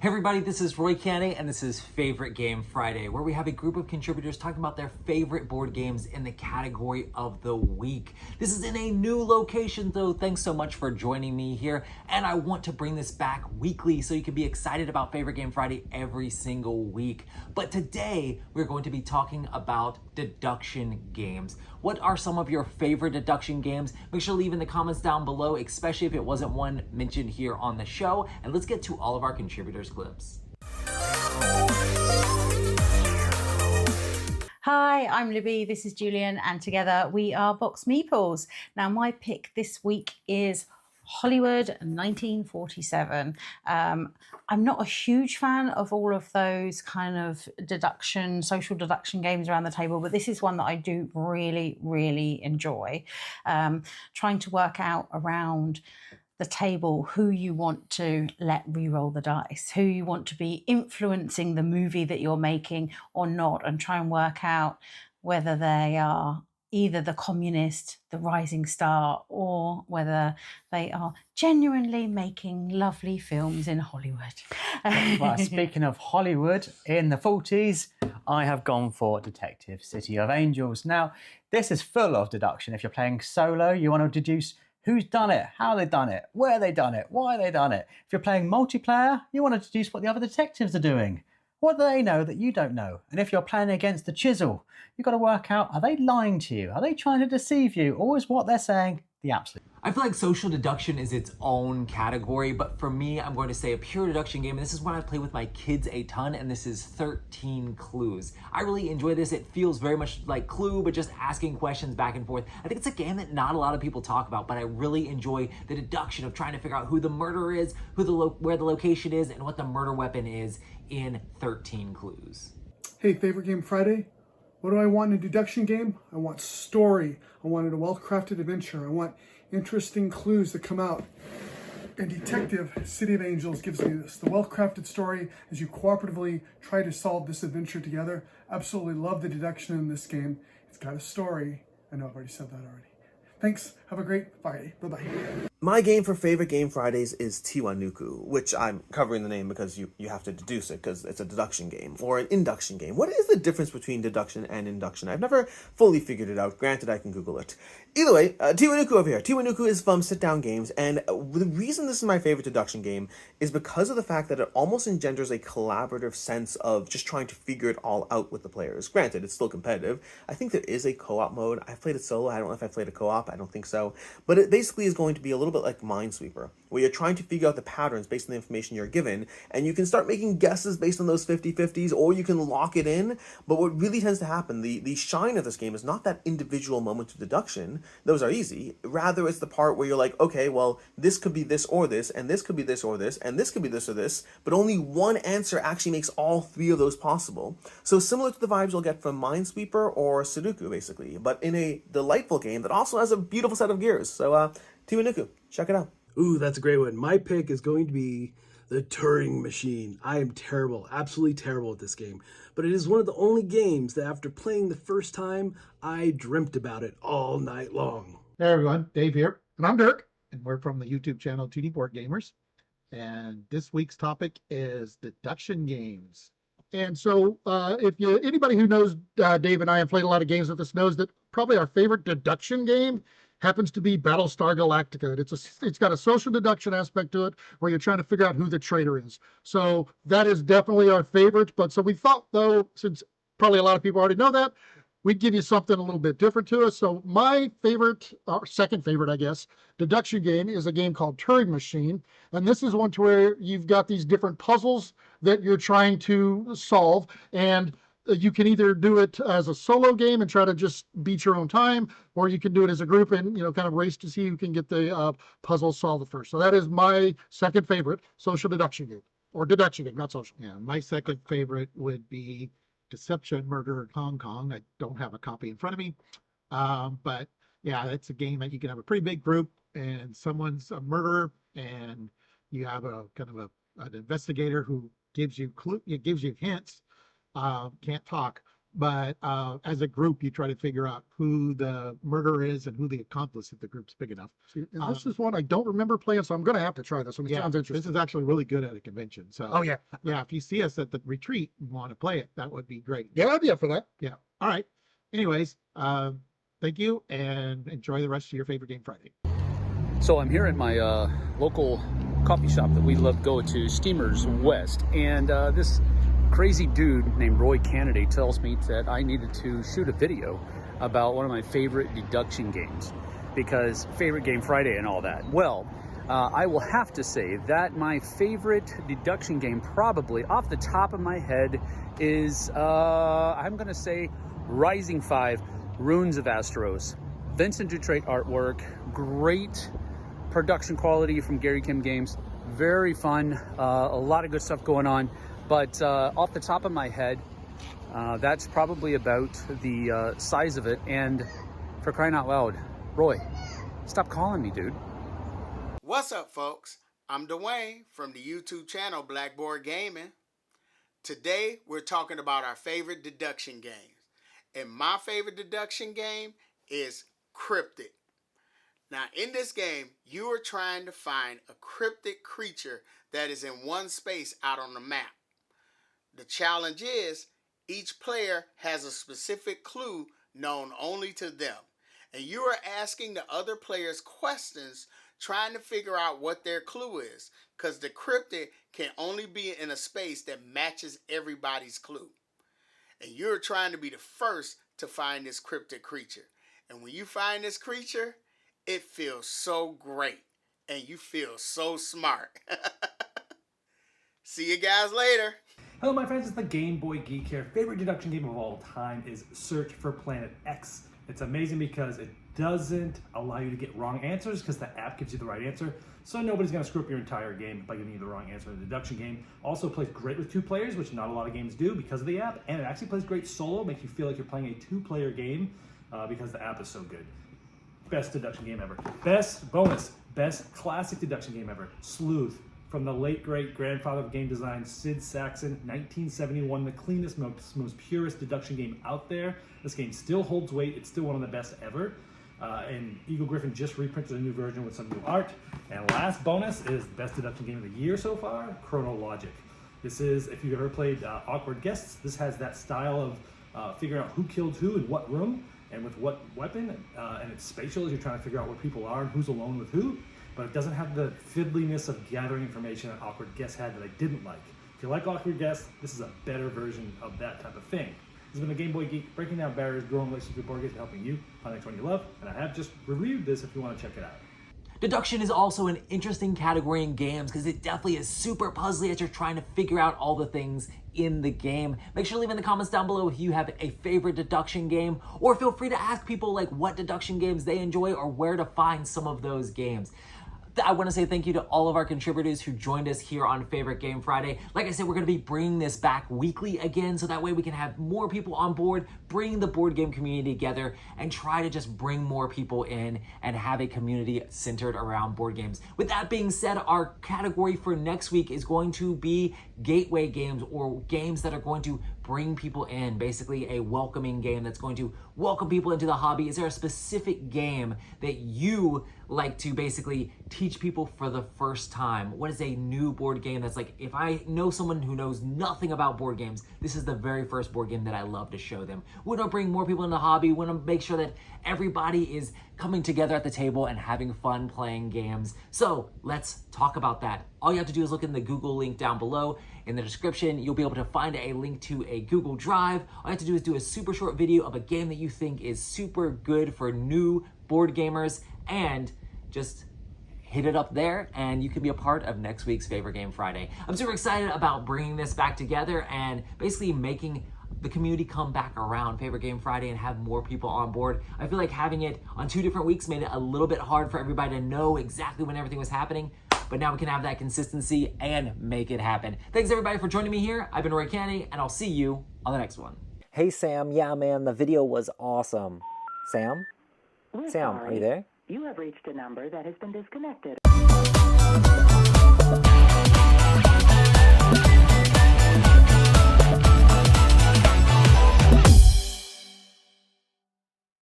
Hey everybody, this is Roy Canny, and this is Favorite Game Friday, where we have a group of contributors talking about their favorite board games in the category of the week. This is in a new location, though. Thanks so much for joining me here, and I want to bring this back weekly so you can be excited about Favorite Game Friday every single week. But today, we're going to be talking about deduction games. What are some of your favorite deduction games? Make sure to leave in the comments down below, especially if it wasn't one mentioned here on the show. And let's get to all of our contributors' clips. Hi, I'm Libby, this is Julian, and together we are Box Meeples. Now, my pick this week is Hollywood 1947. I'm not a huge fan of all of those kind of social deduction games around the table, but this is one that I do really enjoy. Trying to work out around the table who you want to let re-roll the dice, who you want to be influencing the movie that you're making or not, and try and work out whether they are either the communist, the rising star, or whether they are genuinely making lovely films in Hollywood. Well, speaking of Hollywood, in the 40s, I have gone for Detective City of Angels. Now, this is full of deduction. If you're playing solo, you want to deduce who's done it, how they've done it, where they've done it, why they've done it. If you're playing multiplayer, you want to deduce what the other detectives are doing. What do they know that you don't know? And if you're playing against the chisel, you've got to work out, are they lying to you? Are they trying to deceive you? Or is what they're saying the absolute? I feel like social deduction is its own category, but for me, I'm going to say a pure deduction game, and this is one I play with my kids a ton, and this is 13 Clues. I really enjoy this. It feels very much like Clue, but just asking questions back and forth. I think it's a game that not a lot of people talk about, but I really enjoy the deduction of trying to figure out who the murderer is, where the location is, and what the murder weapon is in 13 Clues. Hey, Favorite Game Friday. What do I want in a deduction game? I want story. I wanted a well-crafted adventure. I want interesting clues that come out. And Detective City of Angels gives me this. The well-crafted story as you cooperatively try to solve this adventure together. Absolutely love the deduction in this game. It's got a story. I know I've already said that already. Thanks. Have a great Friday. Bye-bye. My game for Favorite Game Fridays is Tiwanuku, which I'm covering the name because you have to deduce it because it's a deduction game or an induction game. What is the difference between deduction and induction? I've never fully figured it out. Granted, I can Google it. Either way, Tiwanuku over here. Tiwanuku is from sit-down games, and the reason this is my favorite deduction game is because of the fact that it almost engenders a collaborative sense of just trying to figure it all out with the players. Granted, it's still competitive. I think there is a co-op mode. I've played it solo. I don't know if I've played a co-op. I don't think so. But it basically is going to be a little bit like Minesweeper, where you're trying to figure out the patterns based on the information you're given, and you can start making guesses based on those 50-50s, or you can lock it in. But what really tends to happen, the shine of this game is not that individual moment of deduction. Those are easy. Rather, it's the part where you're like, okay, well, this could be this or this, and this could be this or this, and this could be this or this, but only one answer actually makes all three of those possible. So similar to the vibes you'll get from Minesweeper or Sudoku, basically, but in a delightful game that also has a beautiful set of gears. So, Tiwanuku, check it out. Ooh, that's a great one. My pick is going to be the Turing Machine. I am terrible, absolutely terrible at this game. But it is one of the only games that after playing the first time, I dreamt about it all night long. Hey everyone, Dave here. And I'm Dirk. And we're from the YouTube channel 2D Board Gamers. And this week's topic is deduction games. And so anybody who knows Dave and I have played a lot of games with us knows that probably our favorite deduction game happens to be Battlestar Galactica. It's got a social deduction aspect to it where you're trying to figure out who the traitor is. So that is definitely our favorite. But so we thought, though, since probably a lot of people already know that, we'd give you something a little bit different to us. So my favorite, or second favorite, I guess, deduction game is a game called Turing Machine. And this is one to where you've got these different puzzles that you're trying to solve. And you can either do it as a solo game and try to just beat your own time, or you can do it as a group and, kind of race to see who can get the puzzle solved first. So that is my second favorite social deduction game, or deduction game, not social. Yeah, my second favorite would be Deception, Murder in Hong Kong. I don't have a copy in front of me, but yeah, it's a game that you can have a pretty big group and someone's a murderer and you have a kind of an investigator who gives you gives you hints. Can't talk, But as a group, you try to figure out who the murderer is and who the accomplice if the group's big enough. See, and this is one I don't remember playing, so I'm going to have to try this one. It Yeah, sounds this interesting. is actually really good at a convention. So Oh, yeah. yeah, if you see us at the retreat and want to play it, that would be great. Yeah, I'd be up for that. Yeah. All right. Anyways, thank you and enjoy the rest of your favorite game Friday. So I'm here at my local coffee shop that we love to go to, Steamers West, and this crazy dude named Roy Kennedy tells me that I needed to shoot a video about one of my favorite deduction games, because favorite game Friday and all that. Well, I will have to say that my favorite deduction game, probably off the top of my head, is I'm gonna say Rising 5 Runes of Asteros. Vincent Dutrait artwork, great production quality from Gary Kim Games, very fun, a lot of good stuff going on. But off the top of my head, that's probably about the size of it. And for crying out loud, Roy, stop calling me, dude. What's up, folks? I'm Dwayne from the YouTube channel Blackboard Gaming. Today, we're talking about our favorite deduction games. And my favorite deduction game is Cryptic. Now, in this game, you are trying to find a cryptic creature that is in one space out on the map. The challenge is each player has a specific clue known only to them, and you are asking the other players questions trying to figure out what their clue is, because the cryptic can only be in a space that matches everybody's clue. And you're trying to be the first to find this cryptic creature. And when you find this creature, it feels so great, and you feel so smart. See you guys later. Hello my friends, it's the Game Boy Geek here. Favorite deduction game of all time is Search for Planet X. It's amazing because it doesn't allow you to get wrong answers because the app gives you the right answer. So nobody's going to screw up your entire game by giving you the wrong answer in the deduction game. Also plays great with 2 players, which not a lot of games do because of the app. And it actually plays great solo, makes you feel like you're playing a 2-player game because the app is so good. Best deduction game ever. Best bonus, best classic deduction game ever. Sleuth. From the late great grandfather of game design, Sid Sackson, 1971, the cleanest, most purest deduction game out there. This game still holds weight. It's still one of the best ever. And Eagle Griffin just reprinted a new version with some new art. And last bonus is best deduction game of the year so far, Chronologic. This is, if you've ever played Awkward Guests, this has that style of figuring out who killed who in what room and with what weapon. And it's spatial as you're trying to figure out where people are and who's alone with who. But it doesn't have the fiddliness of gathering information that Awkward Guests had that I didn't like. If you like Awkward Guests, this is a better version of that type of thing. This has been a Game Boy Geek, breaking down barriers, growing relationships with board games, and helping you find the next one you love. And I have just reviewed this if you want to check it out. Deduction is also an interesting category in games because it definitely is super puzzly as you're trying to figure out all the things in the game. Make sure to leave in the comments down below if you have a favorite deduction game, or feel free to ask people like what deduction games they enjoy or where to find some of those games. I want to say thank you to all of our contributors who joined us here on Favorite Game Friday. Like I said, we're going to be bringing this back weekly again, so that way we can have more people on board, bring the board game community together, and try to just bring more people in and have a community centered around board games. With that being said, our category for next week is going to be gateway games, or games that are going to bring people in, basically a welcoming game that's going to welcome people into the hobby. Is there a specific game that you like to basically teach people for the first time? What is a new board game that's like, if I know someone who knows nothing about board games, this is the very first board game that I love to show them. We want to bring more people in the hobby. We want to make sure that everybody is coming together at the table and having fun playing games. So let's talk about that. All you have to do is look in the Google link down below. In the description, you'll be able to find a link to a Google Drive. All you have to do is do a super short video of a game that you think is super good for new board gamers, and just hit it up there and you can be a part of next week's Favorite Game Friday. I'm super excited about bringing this back together and basically making the community come back around Favorite Game Friday and have more people on board. I feel like having it on 2 different weeks made it a little bit hard for everybody to know exactly when everything was happening, but now we can have that consistency and make it happen. Thanks everybody for joining me here. I've been Roy Kennedy, and I'll see you on the next one. Hey Sam, yeah man, the video was awesome. Sam? We're Sam, sorry. are you there? You have reached a number that has been disconnected.